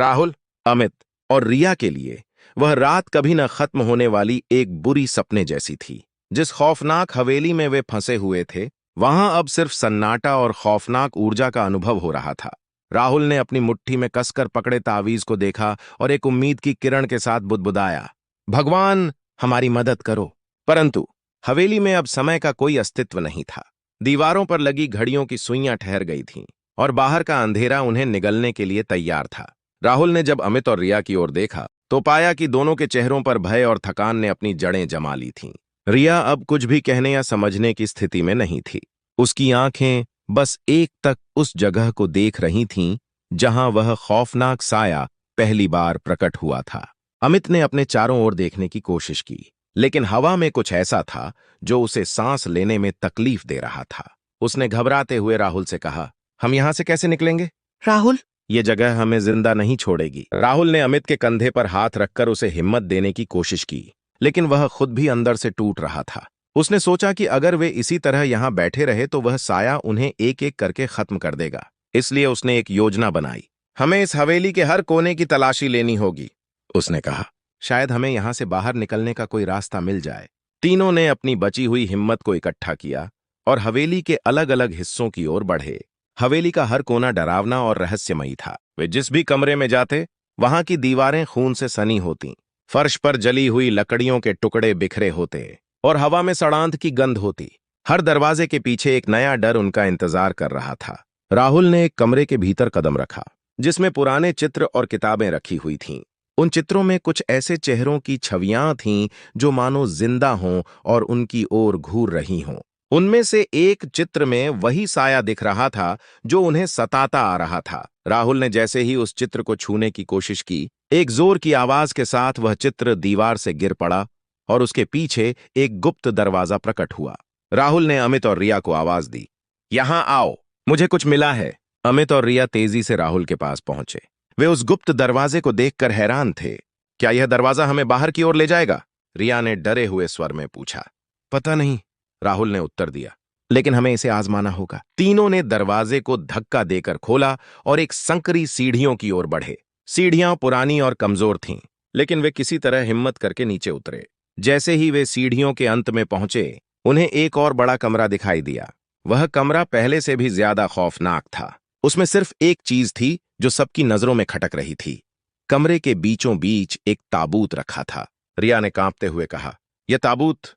राहुल, अमित और रिया के लिए वह रात कभी न खत्म होने वाली एक बुरी सपने जैसी थी। जिस खौफनाक हवेली में वे फंसे हुए थे, वहां अब सिर्फ सन्नाटा और खौफनाक ऊर्जा का अनुभव हो रहा था। राहुल ने अपनी मुट्ठी में कसकर पकड़े तावीज को देखा और एक उम्मीद की किरण के साथ बुदबुदाया, भगवान हमारी मदद करो। परंतु हवेली में अब समय का कोई अस्तित्व नहीं था। दीवारों पर लगी घड़ियों की सुइयां ठहर गई थीं और बाहर का अंधेरा उन्हें निगलने के लिए तैयार था। राहुल ने जब अमित और रिया की ओर देखा तो पाया कि दोनों के चेहरों पर भय और थकान ने अपनी जड़ें जमा ली थीं। रिया अब कुछ भी कहने या समझने की स्थिति में नहीं थी। उसकी आंखें बस एक तक उस जगह को देख रही थीं जहां वह खौफनाक साया पहली बार प्रकट हुआ था। अमित ने अपने चारों ओर देखने की कोशिश की, लेकिन हवा में कुछ ऐसा था जो उसे सांस लेने में तकलीफ दे रहा था। उसने घबराते हुए राहुल से कहा, हम यहां से कैसे निकलेंगे? राहुल, ये जगह हमें जिंदा नहीं छोड़ेगी। राहुल ने अमित के कंधे पर हाथ रखकर उसे हिम्मत देने की कोशिश की, लेकिन वह खुद भी अंदर से टूट रहा था। उसने सोचा कि अगर वे इसी तरह यहां बैठे रहे तो वह साया उन्हें एक एक करके खत्म कर देगा। इसलिए उसने एक योजना बनाई। हमें इस हवेली के हर कोने की तलाशी लेनी होगी, उसने कहा। शायद हमें यहां से बाहर निकलने का कोई रास्ता मिल जाए। तीनों ने अपनी बची हुई हिम्मत को इकट्ठा किया और हवेली के अलग अलग हिस्सों की ओर बढ़े। हवेली का हर कोना डरावना और रहस्यमयी था। वे जिस भी कमरे में जाते, वहां की दीवारें खून से सनी होतीं, फर्श पर जली हुई लकड़ियों के टुकड़े बिखरे होते और हवा में सड़ांध की गंध होती। हर दरवाजे के पीछे एक नया डर उनका इंतजार कर रहा था। राहुल ने एक कमरे के भीतर कदम रखा, जिसमें पुराने चित्र और किताबें रखी हुई थीं। उन चित्रों में कुछ ऐसे चेहरों की छवियां थीं जो मानो जिंदा हों और उनकी ओर घूर रही हों। उनमें से एक चित्र में वही साया दिख रहा था जो उन्हें सताता आ रहा था। राहुल ने जैसे ही उस चित्र को छूने की कोशिश की, एक जोर की आवाज के साथ वह चित्र दीवार से गिर पड़ा और उसके पीछे एक गुप्त दरवाजा प्रकट हुआ। राहुल ने अमित और रिया को आवाज दी, यहां आओ, मुझे कुछ मिला है। अमित और रिया तेजी से राहुल के पास पहुंचे। वे उस गुप्त दरवाजे को देखकर हैरान थे। क्या यह दरवाजा हमें बाहर की ओर ले जाएगा? रिया ने डरे हुए स्वर में पूछा। पता नहीं, राहुल ने उत्तर दिया, लेकिन हमें इसे आजमाना होगा। तीनों ने दरवाजे को धक्का देकर खोला और एक संकरी सीढ़ियों की ओर बढ़े। सीढ़ियां पुरानी और कमजोर थीं, लेकिन वे किसी तरह हिम्मत करके नीचे उतरे। जैसे ही वे सीढ़ियों के अंत में पहुंचे, उन्हें एक और बड़ा कमरा दिखाई दिया। वह कमरा पहले से भी ज्यादा खौफनाक था। उसमें सिर्फ एक चीज थी जो सबकी नजरों में खटक रही थी। कमरे के बीचों बीच एक ताबूत रखा था। रिया ने कांपते हुए कहा, यह ताबूत,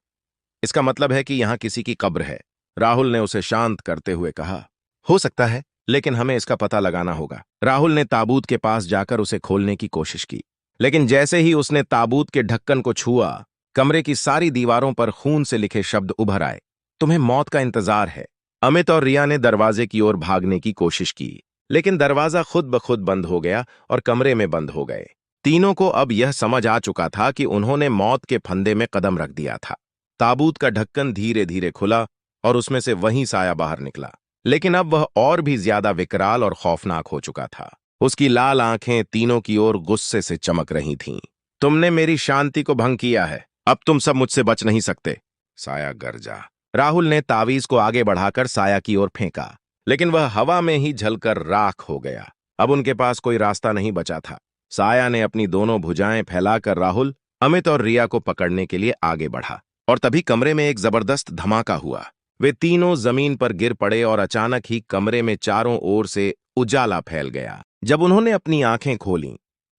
इसका मतलब है कि यहां किसी की कब्र है। राहुल ने उसे शांत करते हुए कहा, हो सकता है, लेकिन हमें इसका पता लगाना होगा। राहुल ने ताबूत के पास जाकर उसे खोलने की कोशिश की, लेकिन जैसे ही उसने ताबूत के ढक्कन को छुआ, कमरे की सारी दीवारों पर खून से लिखे शब्द उभर आए, तुम्हें मौत का इंतजार है। अमित और रिया ने दरवाजे की ओर भागने की कोशिश की, लेकिन दरवाजा खुद ब खुद बंद हो गया और कमरे में बंद हो गए। तीनों को अब यह समझ आ चुका था कि उन्होंने मौत के फंदे में कदम रख दिया था। ताबूत का ढक्कन धीरे धीरे खुला और उसमें से वही साया बाहर निकला, लेकिन अब वह और भी ज्यादा विकराल और खौफनाक हो चुका था। उसकी लाल आंखें तीनों की ओर गुस्से से चमक रही थीं। तुमने मेरी शांति को भंग किया है, अब तुम सब मुझसे बच नहीं सकते, साया गरजा। राहुल ने तावीज को आगे बढ़ाकर साया की ओर फेंका, लेकिन वह हवा में ही जलकर राख हो गया। अब उनके पास कोई रास्ता नहीं बचा था। साया ने अपनी दोनों भुजाएं फैलाकर राहुल, अमित और रिया को पकड़ने के लिए आगे बढ़ा, और तभी कमरे में एक जबरदस्त धमाका हुआ। वे तीनों जमीन पर गिर पड़े और अचानक ही कमरे में चारों ओर से उजाला फैल गया। जब उन्होंने अपनी आंखें खोलीं,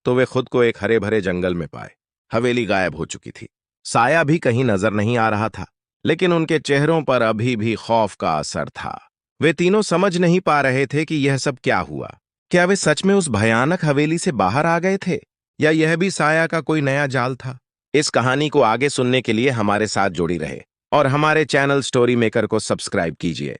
तो वे खुद को एक हरे भरे जंगल में पाए। हवेली गायब हो चुकी थी। साया भी कहीं नजर नहीं आ रहा था, लेकिन उनके चेहरों पर अभी भी खौफ का असर था। वे तीनों समझ नहीं पा रहे थे कि यह सब क्या हुआ। क्या वे सच में उस भयानक हवेली से बाहर आ गए थे, या यह भी साया का कोई नया जाल था? इस कहानी को आगे सुनने के लिए हमारे साथ जुड़ी रहे और हमारे चैनल स्टोरी मेकर को सब्सक्राइब कीजिए।